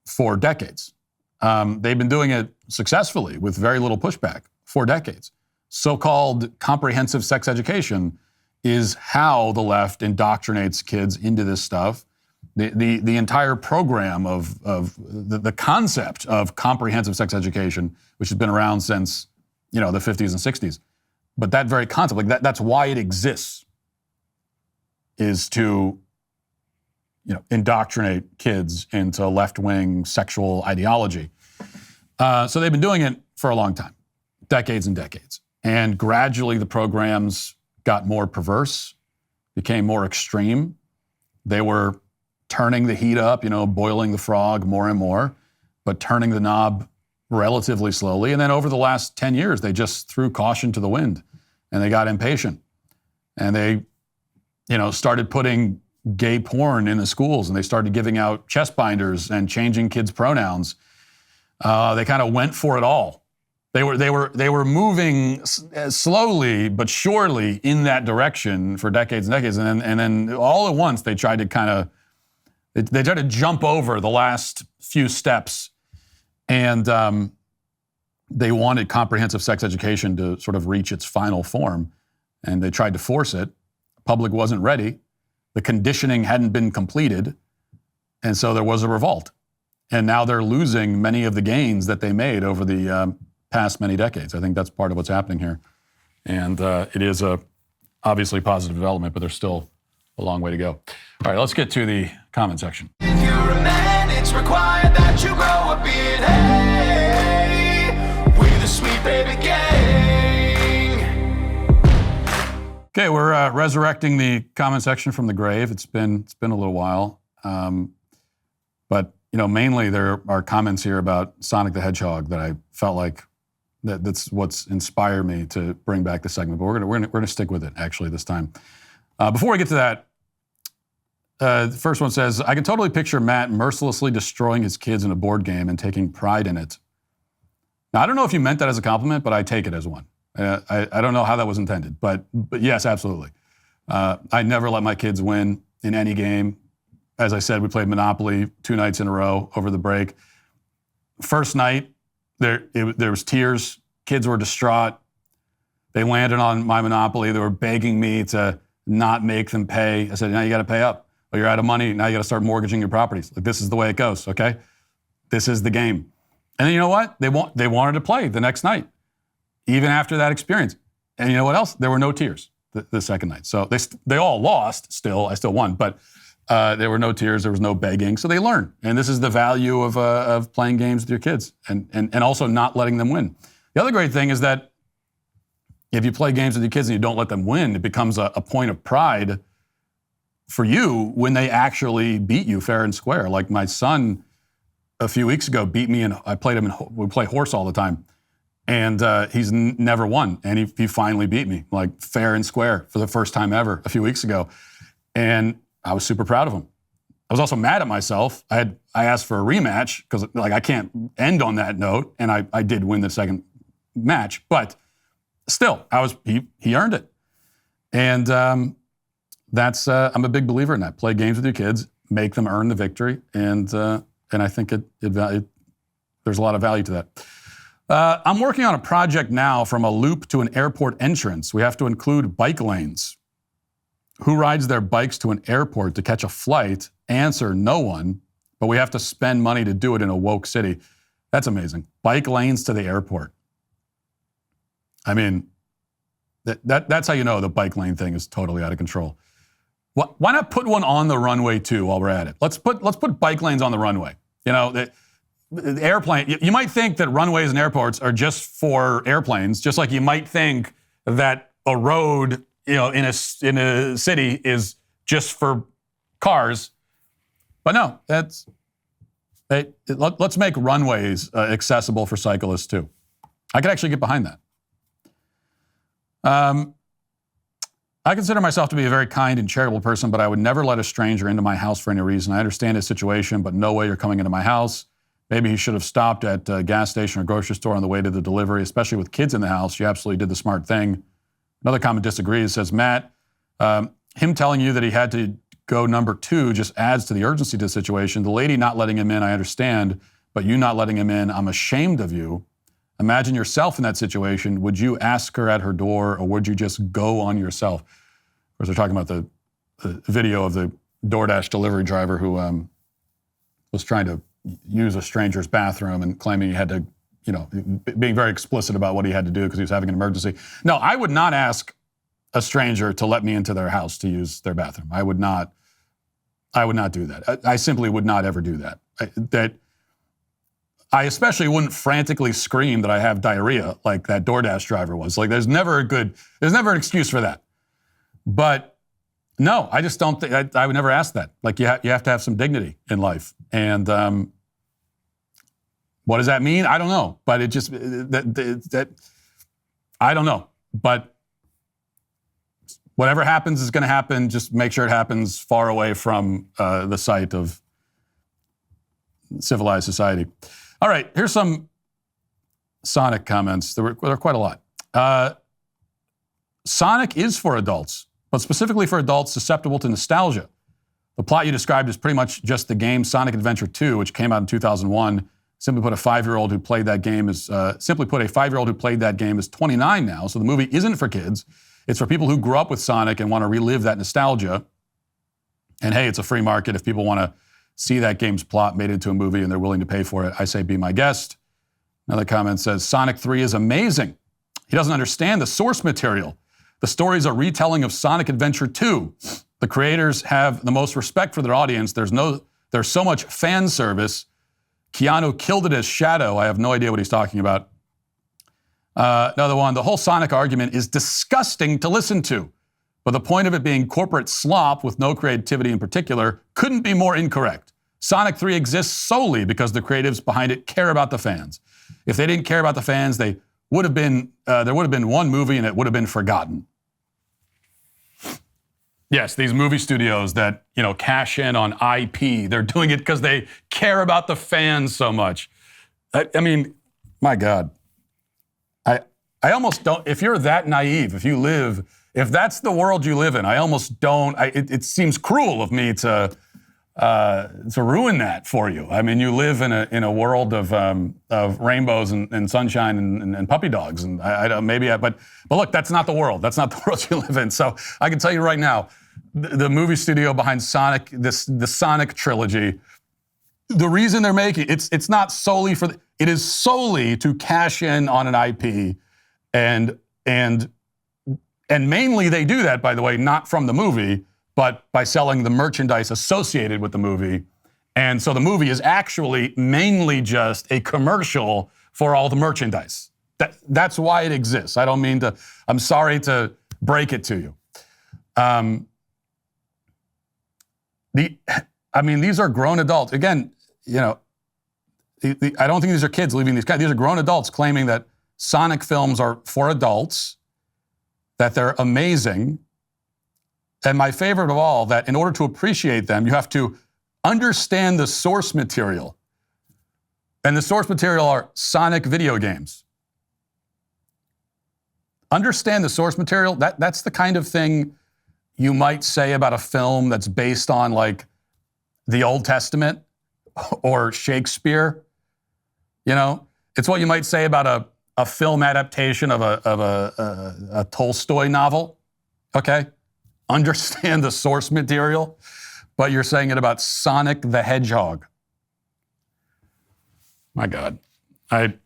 for decades. They've been doing it successfully with very little pushback for decades. So-called comprehensive sex education is how the left indoctrinates kids into this stuff. The entire program of the concept of comprehensive sex education, which has been around since, the 50s and 60s. But that very concept, that's why it exists, is to, indoctrinate kids into left-wing sexual ideology. So they've been doing it for a long time, decades and decades. And gradually the programs got more perverse, became more extreme. They were turning the heat up, boiling the frog more and more, but turning the knob relatively slowly. And then over the last 10 years, they just threw caution to the wind and they got impatient. And they, started putting gay porn in the schools, and they started giving out chest binders and changing kids' pronouns. They kind of went for it all. They were moving slowly but surely in that direction for decades and decades, and then all at once they tried to they tried to jump over the last few steps, and they wanted comprehensive sex education to sort of reach its final form, and they tried to force it. The public wasn't ready. The conditioning hadn't been completed, and so there was a revolt. And now they're losing many of the gains that they made over the past many decades. I think that's part of what's happening here. And it is a obviously positive development, but there's still a long way to go. All right, let's get to the comment section. If you're a man, it's required that you grow a beard. Hey, we're the Sweet Baby Gang. Okay, we're resurrecting the comment section from the grave. It's been a little while. But mainly there are comments here about Sonic the Hedgehog that I felt like that's what's inspired me to bring back the segment. But we're gonna stick with it actually this time. Before we get to that, the first one says, I can totally picture Matt mercilessly destroying his kids in a board game and taking pride in it. Now, I don't know if you meant that as a compliment, but I take it as one. I don't know how that was intended, but yes, absolutely. I never let my kids win in any game. As I said, we played Monopoly 2 nights in a row over the break. First night, there was tears. Kids were distraught. They landed on my Monopoly. They were begging me to not make them pay. I said, now you got to pay up. Well, you're out of money. Now you got to start mortgaging your properties. This is the way it goes, okay? This is the game. And then you know what? They wanted to play the next night, even after that experience. And you know what else? There were no tears the second night. So they all lost still. I still won, but there were no tears. There was no begging. So they learn. And this is the value of playing games with your kids and also not letting them win. The other great thing is that if you play games with your kids and you don't let them win, it becomes a point of pride for you when they actually beat you fair and square. Like my son a few weeks ago beat me, and I played him we play horse all the time. And he's never won. And he finally beat me, like fair and square for the first time ever a few weeks ago. And I was super proud of him. I was also mad at myself. I asked for a rematch because I can't end on that note. And I did win the second match, but still, he earned it. And that's I'm a big believer in that. Play games with your kids, make them earn the victory, and I think there's a lot of value to that. I'm working on a project now from a loop to an airport entrance. We have to include bike lanes. Who rides their bikes to an airport to catch a flight? Answer, no one, but we have to spend money to do it in a woke city. That's amazing. Bike lanes to the airport. I mean, that's how you know the bike lane thing is totally out of control. Why not put one on the runway too while we're at it? Let's put bike lanes on the runway. The airplane, you might think that runways and airports are just for airplanes, just like you might think that a road in a city is just for cars. But no, let's make runways accessible for cyclists too. I could actually get behind that. I consider myself to be a very kind and charitable person, but I would never let a stranger into my house for any reason. I understand his situation, but no way you're coming into my house. Maybe he should have stopped at a gas station or grocery store on the way to the delivery, especially with kids in the house. You absolutely did the smart thing. Another comment disagrees, says, Matt, him telling you that he had to go number 2 just adds to the urgency to the situation. The lady not letting him in, I understand, but you not letting him in, I'm ashamed of you. Imagine yourself in that situation. Would you ask her at her door, or would you just go on yourself? Of course, they're talking about the video of the DoorDash delivery driver who was trying to use a stranger's bathroom and claiming he had to, being very explicit about what he had to do because he was having an emergency. No, I would not ask a stranger to let me into their house to use their bathroom. I would not do that. I simply would not ever do that. I especially wouldn't frantically scream that I have diarrhea like that DoorDash driver was. Like, there's never an excuse for that. But no, I just don't think, I would never ask that. Like, you have to have some dignity in life. And what does that mean? I don't know. But it just, I don't know. But whatever happens is going to happen. Just make sure it happens far away from the site of civilized society. All right, here's some Sonic comments. There are quite a lot. Sonic is for adults, but specifically for adults susceptible to nostalgia. The plot you described is pretty much just the game Sonic Adventure 2, which came out in 2001. Simply put, a 5-year-old who played that game is 29 now. So the movie isn't for kids. It's for people who grew up with Sonic and want to relive that nostalgia. And hey, it's a free market. If people want to see that game's plot made into a movie and they're willing to pay for it, I say be my guest. Another comment says, Sonic 3 is amazing. He doesn't understand the source material. The story is a retelling of Sonic Adventure 2. The creators have the most respect for their audience. There's so much fan service. Keanu killed it as Shadow. I have no idea what he's talking about. Another one, the whole Sonic argument is disgusting to listen to. But the point of it being corporate slop with no creativity in particular couldn't be more incorrect. Sonic 3 exists solely because the creatives behind it care about the fans. If they didn't care about the fans, there would have been one movie and it would have been forgotten. Yes, these movie studios that, cash in on IP, they're doing it because they care about the fans so much. I mean, my God. I almost don't, if you're that naive, if that's the world you live in, I almost don't, it seems cruel of me to ruin that for you. I mean, you live in a world of rainbows and sunshine and puppy dogs, and but look, that's not the world. That's not the world you live in. So I can tell you right now, the movie studio behind Sonic, the Sonic trilogy, the reason they're making it's not solely it is solely to cash in on an IP, and mainly they do that, by the way, not from the movie, but by selling the merchandise associated with the movie. And so the movie is actually mainly just a commercial for all the merchandise. That's why it exists. I'm sorry to break it to you. These are grown adults. Again, I don't think these are kids leaving these guys. These are grown adults claiming that Sonic films are for adults, that they're amazing. And my favorite of all, that in order to appreciate them, you have to understand the source material. And the source material are Sonic video games. Understand the source material. That's the kind of thing you might say about a film that's based on like the Old Testament or Shakespeare. It's what you might say about a film adaptation of a Tolstoy novel. Okay? Understand the source material, but you're saying it about Sonic the Hedgehog. My God. And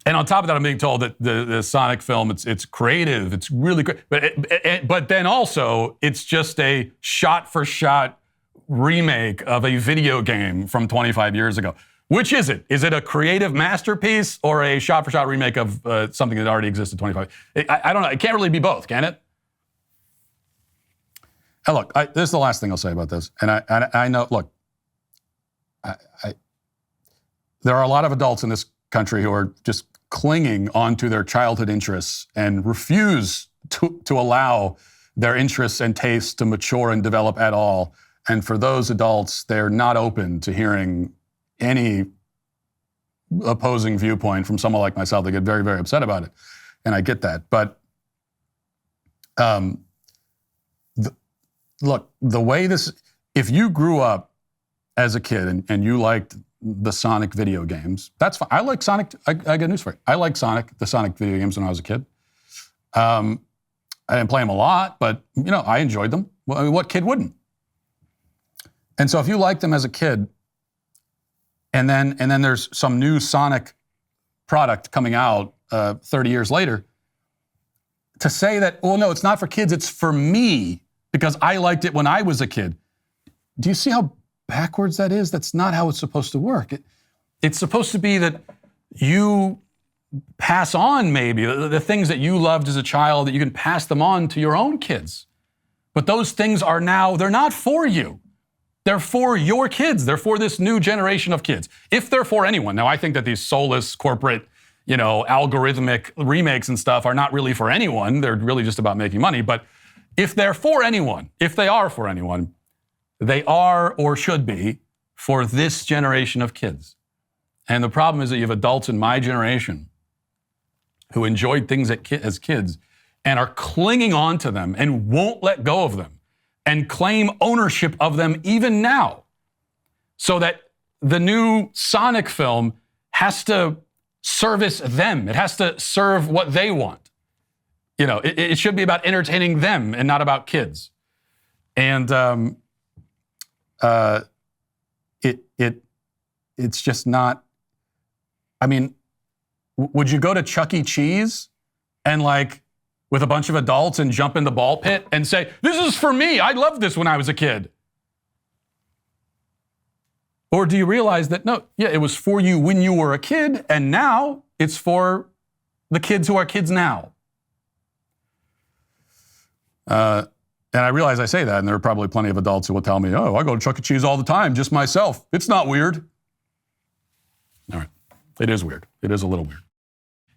on top of that, I'm being told that the Sonic film, it's creative, it's really great, but then also it's just a shot-for-shot remake of a video game from 25 years ago. Which is it? Is it a creative masterpiece or a shot-for-shot remake of something that already existed 25? I don't know. It can't really be both, can it? And look, this is the last thing I'll say about this. And I know, look, there are a lot of adults in this country who are just clinging onto their childhood interests and refuse to allow their interests and tastes to mature and develop at all. And for those adults, they're not open to hearing any opposing viewpoint from someone like myself. They get very, very upset about it. And I get that. But look, the way this, if you grew up as a kid and you liked the Sonic video games, that's fine. I like Sonic. I got news for you. I liked the Sonic video games when I was a kid. I didn't play them a lot, but I enjoyed them. Well, I mean, what kid wouldn't? And so if you liked them as a kid, and then there's some new Sonic product coming out 30 years later, to say that, oh no, it's not for kids, it's for me because I liked it when I was a kid. Do you see how backwards that is? That's not how it's supposed to work. It's supposed to be that you pass on maybe the things that you loved as a child, that you can pass them on to your own kids. But those things are now, they're not for you. They're for your kids. They're for this new generation of kids. If they're for anyone. Now, I think that these soulless corporate, algorithmic remakes and stuff are not really for anyone. They're really just about making money. But if they're for anyone, if they are for anyone, they are or should be for this generation of kids. And the problem is that you have adults in my generation who enjoyed things as kids and are clinging on to them and won't let go of them and claim ownership of them even now, so that the new Sonic film has to service them. It has to serve what they want. It should be about entertaining them and not about kids. And it's just not. I mean, would you go to Chuck E. Cheese and with a bunch of adults and jump in the ball pit and say, this is for me, I loved this when I was a kid? Or do you realize that, no, yeah, it was for you when you were a kid, and now it's for the kids who are kids now? And I realize I say that, and there are probably plenty of adults who will tell me, oh, I go to Chuck E. Cheese all the time, just myself. It's not weird. All right. It is weird. It is a little weird.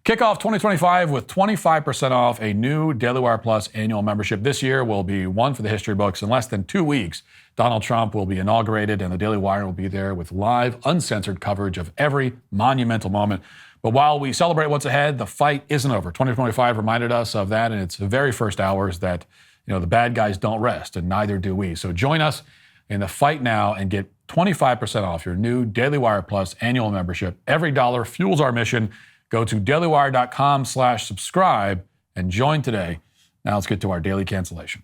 Kick off 2025 with 25% off a new DailyWire Plus annual membership. This year will be one for the history books. In less than 2 weeks, Donald Trump will be inaugurated, and the Daily Wire will be there with live, uncensored coverage of every monumental moment. But while we celebrate what's ahead, the fight isn't over. 2025 reminded us of that in its very first hours, that the bad guys don't rest, and neither do we. So join us in the fight now and get 25% off your new Daily Wire Plus annual membership. Every dollar fuels our mission. Go to dailywire.com/subscribe and join today. Now let's get to our daily cancellation.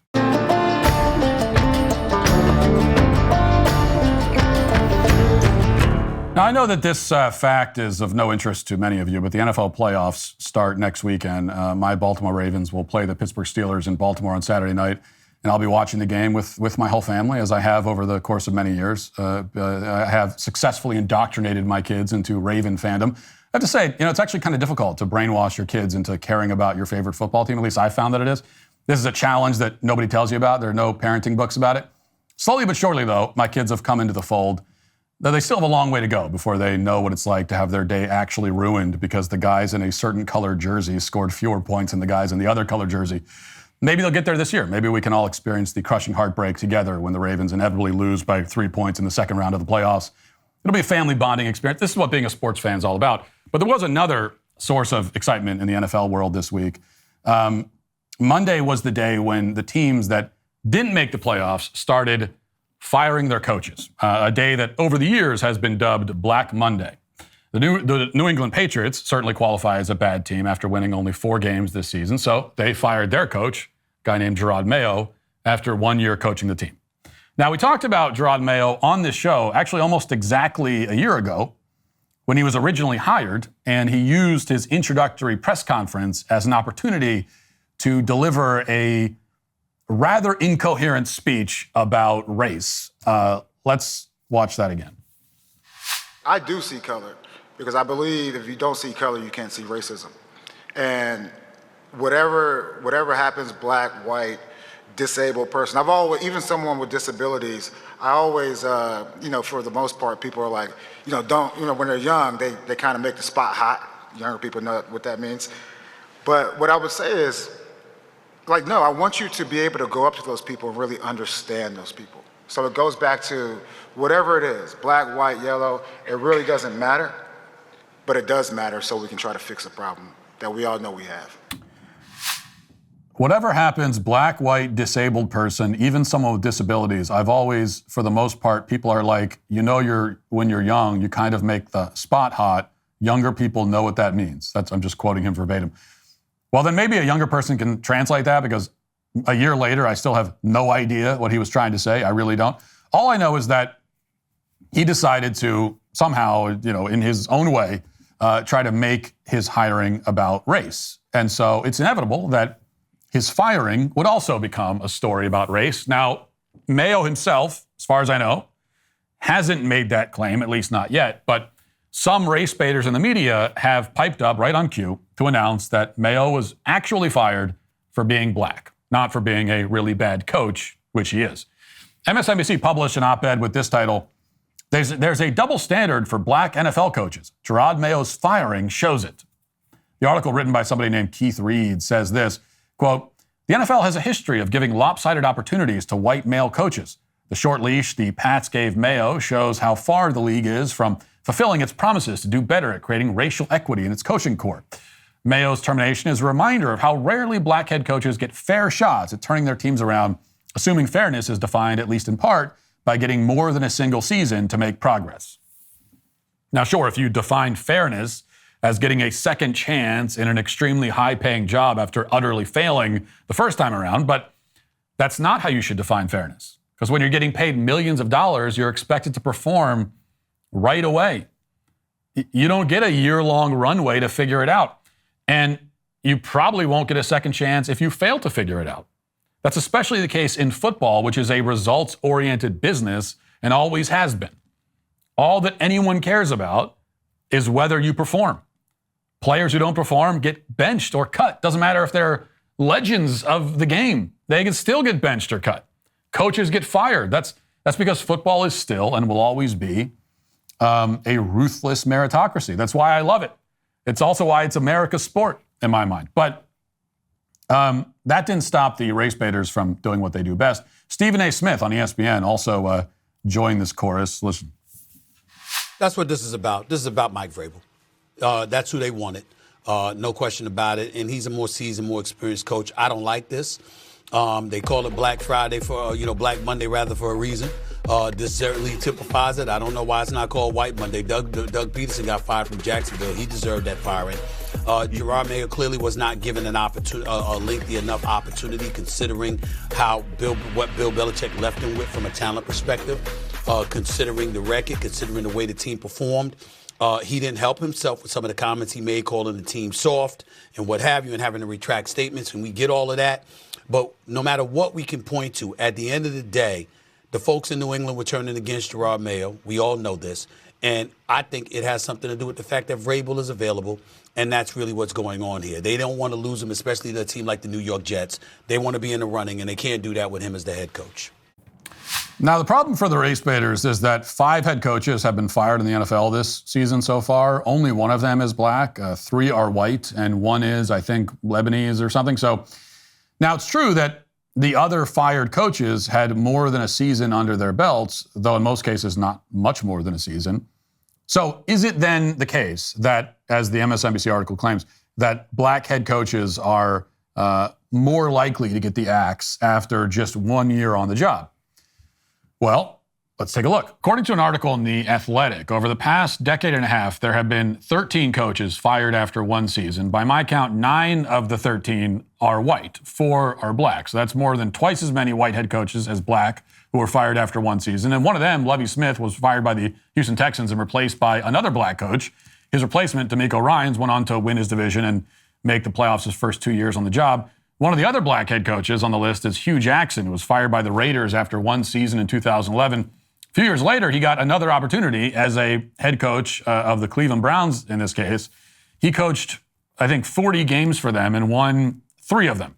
Now, I know that this fact is of no interest to many of you, but the NFL playoffs start next weekend. My Baltimore Ravens will play the Pittsburgh Steelers in Baltimore on Saturday night, and I'll be watching the game with my whole family, as I have over the course of many years. I have successfully indoctrinated my kids into Raven fandom. I have to say, it's actually kind of difficult to brainwash your kids into caring about your favorite football team. At least I found that it is. This is a challenge that nobody tells you about. There are no parenting books about it. Slowly but surely, though, my kids have come into the fold. Though they still have a long way to go before they know what it's like to have their day actually ruined because the guys in a certain colored jersey scored fewer points than the guys in the other colored jersey. Maybe they'll get there this year. Maybe we can all experience the crushing heartbreak together when the Ravens inevitably lose by 3 points in the second round of the playoffs. It'll be a family bonding experience. This is what being a sports fan is all about. But there was another source of excitement in the NFL world this week. Monday was the day when the teams that didn't make the playoffs started firing their coaches, a day that over the years has been dubbed Black Monday. The New England Patriots certainly qualify as a bad team after winning only 4 games this season, so they fired their coach, a guy named Gerard Mayo, after 1 year coaching the team. Now, we talked about Gerard Mayo on this show actually almost exactly a year ago when he was originally hired, and he used his introductory press conference as an opportunity to deliver a rather incoherent speech about race. Let's watch that again. I do see color because I believe if you don't see color, you can't see racism. And whatever happens, black, white, disabled person, I've always, even someone with disabilities, I always, for the most part, people are like, when they're young, they kind of make the spot hot. Younger people know what that means. But what I would say is, Like, no, I want you to be able to go up to those people and really understand those people. So it goes back to whatever it is, black, white, yellow, it really doesn't matter, but it does matter so we can try to fix a problem that we all know we have. Whatever happens, black, white, disabled person, even someone with disabilities, I've always, for the most part, people are like, when you're young, you kind of make the spot hot. Younger people know what that means. I'm just quoting him verbatim. Well, then maybe a younger person can translate that, because a year later, I still have no idea what he was trying to say. I really don't. All I know is that he decided to somehow, in his own way, try to make his hiring about race. And so it's inevitable that his firing would also become a story about race. Now, Mayo himself, as far as I know, hasn't made that claim, at least not yet. But some race baiters in the media have piped up right on cue to announce that Mayo was actually fired for being black, not for being a really bad coach, which he is. MSNBC published an op-ed with this title, There's a double standard for black NFL coaches. Gerard Mayo's firing shows it. The article, written by somebody named Keith Reed, says this, quote, the NFL has a history of giving lopsided opportunities to white male coaches. The short leash the Pats gave Mayo shows how far the league is from fulfilling its promises to do better at creating racial equity in its coaching corps. Mayo's termination is a reminder of how rarely black head coaches get fair shots at turning their teams around, assuming fairness is defined, at least in part, by getting more than a single season to make progress. Now, sure, if you define fairness as getting a second chance in an extremely high-paying job after utterly failing the first time around, but that's not how you should define fairness. Because when you're getting paid millions of dollars, you're expected to perform right away. You don't get a year-long runway to figure it out. And you probably won't get a second chance if you fail to figure it out. That's especially the case in football, which is a results-oriented business and always has been. All that anyone cares about is whether you perform. Players who don't perform get benched or cut. Doesn't matter if they're legends of the game. They can still get benched or cut. Coaches get fired. That's because football is still and will always be a ruthless meritocracy. That's why I love it. It's also why it's America's sport, in my mind. But that didn't stop the race baiters from doing what they do best. Stephen A. Smith on ESPN also joined this chorus. Listen. That's what this is about. This is about Mike Vrabel. That's who they wanted. No question about it. And he's a more seasoned, more experienced coach. I don't like this. They call it Black Friday Black Monday rather for a reason. This certainly typifies it. I don't know why it's not called White Monday. Doug Peterson got fired from Jacksonville. He deserved that firing. Gerard Mayo clearly was not given an opportunity, a lengthy enough opportunity, considering what Bill Belichick left him with from a talent perspective, considering the record, considering the way the team performed. He didn't help himself with some of the comments he made, calling the team soft and what have you, and having to retract statements, and we get all of that. But no matter what we can point to, at the end of the day, the folks in New England were turning against Gerard Mayo. We all know this. And I think it has something to do with the fact that Vrabel is available, and that's really what's going on here. They don't want to lose him, especially to a team like the New York Jets. They want to be in the running, and they can't do that with him as the head coach. Now, the problem for the race baiters is that 5 head coaches have been fired in the NFL this season so far. Only one of them is black, 3 are white, and 1 is, I think, Lebanese or something. So now it's true that the other fired coaches had more than a season under their belts, though in most cases not much more than a season. So is it then the case that, as the MSNBC article claims, that black head coaches are more likely to get the axe after just 1 year on the job? Well, let's take a look. According to an article in The Athletic, over the past decade and a half, there have been 13 coaches fired after 1 season. By my count, 9 of the 13 are white, 4 are black. So that's more than twice as many white head coaches as black who were fired after 1 season. And one of them, Lovie Smith, was fired by the Houston Texans and replaced by another black coach. His replacement, D'Amico Ryans, went on to win his division and make the playoffs his first 2 years on the job. One of the other black head coaches on the list is Hugh Jackson, who was fired by the Raiders after 1 season in 2011. A few years later, he got another opportunity as a head coach of the Cleveland Browns, in this case. He coached, I think, 40 games for them and won 3 of them.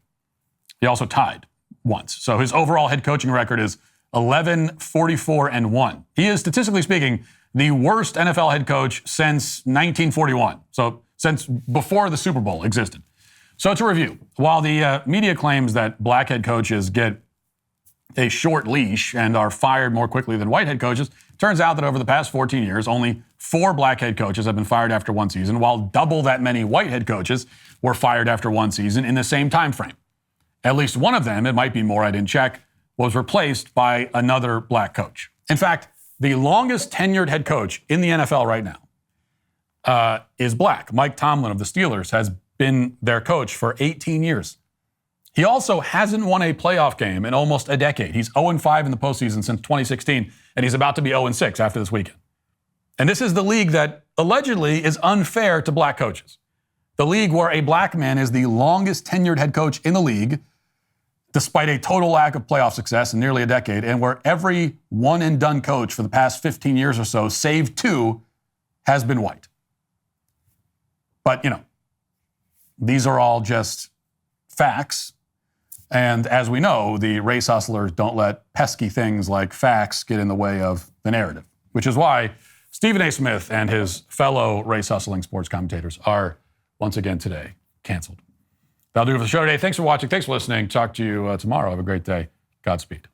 He also tied once. So his overall head coaching record is 11-44-1. He is, statistically speaking, the worst NFL head coach since 1941. So since before the Super Bowl existed. So to review, while the media claims that black head coaches get a short leash and are fired more quickly than white head coaches, turns out that over the past 14 years, only 4 black head coaches have been fired after one season, while double that many white head coaches were fired after one season in the same time frame. At least one of them, it might be more, I didn't check, was replaced by another black coach. In fact, the longest tenured head coach in the NFL right now is black. Mike Tomlin of the Steelers has been their coach for 18 years. He also hasn't won a playoff game in almost a decade. He's 0-5 in the postseason since 2016, and he's about to be 0-6 after this weekend. And this is the league that allegedly is unfair to black coaches. The league where a black man is the longest tenured head coach in the league, despite a total lack of playoff success in nearly a decade, and where every one-and-done coach for the past 15 years or so, save 2, has been white. But, these are all just facts. And as we know, the race hustlers don't let pesky things like facts get in the way of the narrative, which is why Stephen A. Smith and his fellow race hustling sports commentators are once again today canceled. That'll do it for the show today. Thanks for watching. Thanks for listening. Talk to you tomorrow. Have a great day. Godspeed.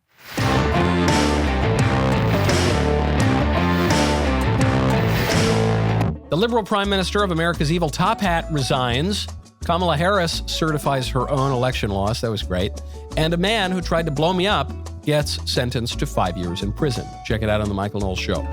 The liberal prime minister of America's evil top hat resigns. Kamala Harris certifies her own election loss. That was great. And a man who tried to blow me up gets sentenced to 5 years in prison. Check it out on The Michael Knowles Show.